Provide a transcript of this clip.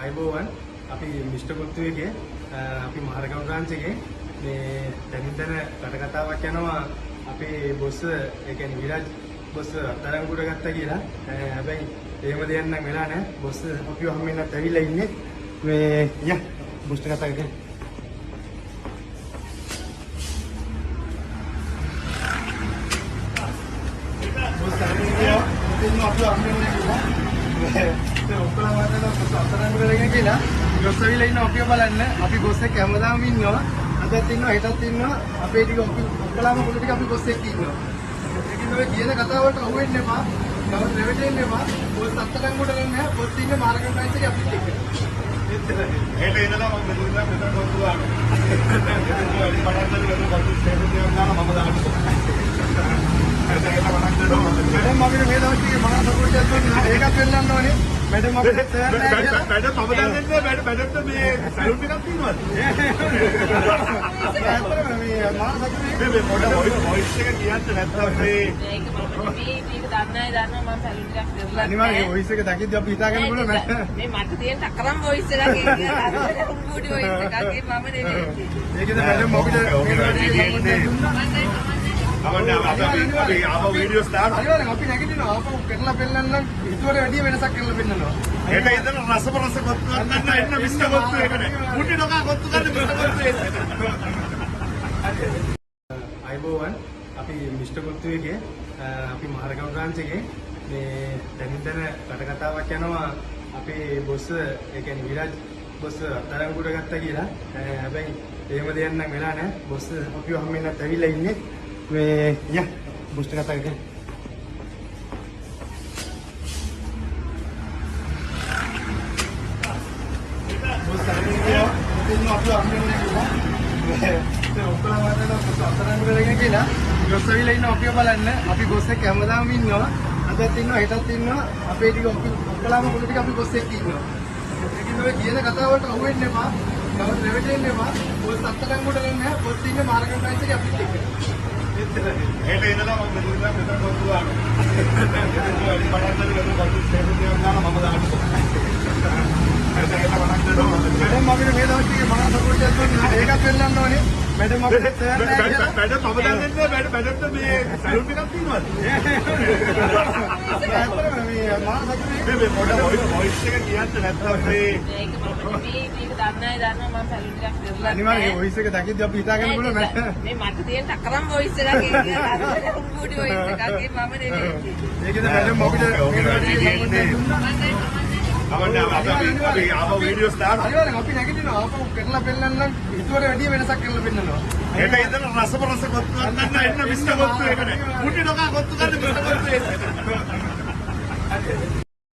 අයබෝවන් අපි මිස්ටර් කොත්තුවේගේ අපි මහරගම බ්‍රාන්ච් එකේ මේ දැනින් දැන කතාවක් යනවා අපේ බොස් ඒ කියන්නේ විරාජ් බොස් අත්අඩංගුවට ගත්තා කියලා. හැබැයි එහෙම දෙයක් නම් වෙලා නැහැ. බොස් අපිව හැමෙන්නත් ඇවිල්ලා ඉන්නේ. මේ යා බොස්ට කතා කරගෙන බොස් ආන්නේ අපිව හැමෙන්නත් ඔක්කොම වටේට අත්අඩංගුවට ගගෙන කියලා ගොස්සවිලා ඉන්න අපිව බලන්න. අපි ගොස් එක්ක හැමදාම ඉන්නවා. අදත් ඉන්නවා හෙටත් ඉන්නවා. අපේ ටික ඔක්කොලාම පොඩි ටික අපි ගොස් එක්ක ඉන්නවා. ඒකින් ඔය කියන කතාවට අහු වෙන්න එපා. තවත් රෙවෙටෙන්න එපා. ගොස් අත්අඩංගුවට ගන්න නැහැ. ගොස් ඉන්නේ මාර්ගම් ප්‍රයිස් එකේ අපිත් එක්ක. හෙට ඉඳලා මම මෙතන කොත්තුවා. වැඩි පටන් ගන්න කොත්තු ස්ටේෂන් එකක් දාලා මම දාන්න. मैडम अभी मेरे दोस्त के बड़ा सपोर्ट है एक पेल्लන්න ඕනේ मैडम අපිට තෑන්න නැහැ मैडम මම දන්නේ නැහැ मैडम तो මේ සැලුට් එකක් තියෙනවද මේ මාන සතුටේ මේ පොඩ වොයිස් එක කියන්න නැත්නම් මේක දන්නවා මම සැලුට් එකක් දෙලා අනිවාර්යයෙන් වොයිස් එක දකිද්දි අපි හිතාගන්න ඕනේ මේ මට තියෙන ටකරම් වොයිස් එකක් ඒක උඹුඩි වොයිස් එකක් ඒ මම නෙවෙයි ඒකද मैडम අපිට අපි ආපහු වීඩියෝස් දානවා. අනිවාර්යෙන් අපි නැගිටිනවා. ආපහු කරලා පෙන්නන්න හිතුවට වැඩිය වෙනසක් කරලා පෙන්නනවා. ඒක ඉතින් රස කොත්තු ගන්න එන්න මිස්ටර් කොත්තු ඒකනේ. මුටි ඩොකා කොත්තු ගන්න මිස්ටර් කොත්තු ඒක. අයබෝවන් අපි මිස්ටර් කොත්තුවේගේ අපි මහරගම බ්‍රාන්ච් එකේ මේ දැනින් දැන කතාවක් යනවා අපේ බොස් ඒ කියන්නේ විරාජ් බොස් අත්අඩංගුවට ගත්තා කියලා. හැබැයි එහෙම දෙයක් නම් වෙලා නැහැ. බොස් අපිව හැමෙන්නත් ඇවිල්ලා ඉන්නේ. මේ යා බොස්ට කතා කරගෙන බොස් ආන්නේ අපිව හැමෙන්නත් ඔක්කොම වටේට අත්අඩංගුවට ගගෙන කියලා ගොස්සවිලා ඉන්න අපිව බලන්න. අපි ගොස් එක්ක හැමදාම ඉන්නවා. අදත් ඉන්නවා හෙටත් ඉන්නවා. අපේ ටික ඔක්කොලාම පොඩි ටික අපි ගොස් එක්ක ඉන්නවා. ඒකින් ඔය කියන කතාවට අහු වෙන්න එපා. තවත් රෙවෙටෙන්න එපා. බොස් අත්අඩංගුවට ගන්න නැහැ. බොස් ඉන්නේ මාර්ගම් ප්‍රයිස් එකේ අපිත් එක්ක. හෙට ඉඳලා මම මෙතන කොත්තුවා. වැඩි පටන් ගන්න කොත්තු ස්ටේෂන් එකක් දාලා මම දාන්න. मैडम अभी मेरे दोस्त के बड़ा सपोर्ट है एक पेल्लන්න ඕනේ मैडम අපිට තෑන්න නැහැ मैडम මම දන්නේ නැහැ मैडम तो මේ සැලුට් එකක් තියෙනවද මේ මාන සතුටේ මේ පොඩ වොයිස් එක කියන්න නැත්නම් මේක දන්නවා මම සැලුට් එකක් දෙලා අනිවාර්යයෙන් වොයිස් එක දකිද්දි අපි හිතාගන්න ඕනේ මේ මට තියෙන ටකරම් වොයිස් එකක් ඒක උඹුඩි වොයිස් එකක් ඒ මම නෙවෙයි ඒකද मैडम අපි ආපහු වීඩියෝස් දානවා. අනිවාර්යෙන් අපි නැගිටිනවා. ආපහු කරලා පෙන්නන්න හිතුවට වැඩිය වෙනසක් කරලා පෙන්නනවා. ඒක ඉතින් රස කොත්තු ගන්න එන්න මිස්ටර් කොත්තු ඒකනේ. මුටි ඩොකා කොත්තු ගන්න මිස්ටර් කොත්තු ඒක.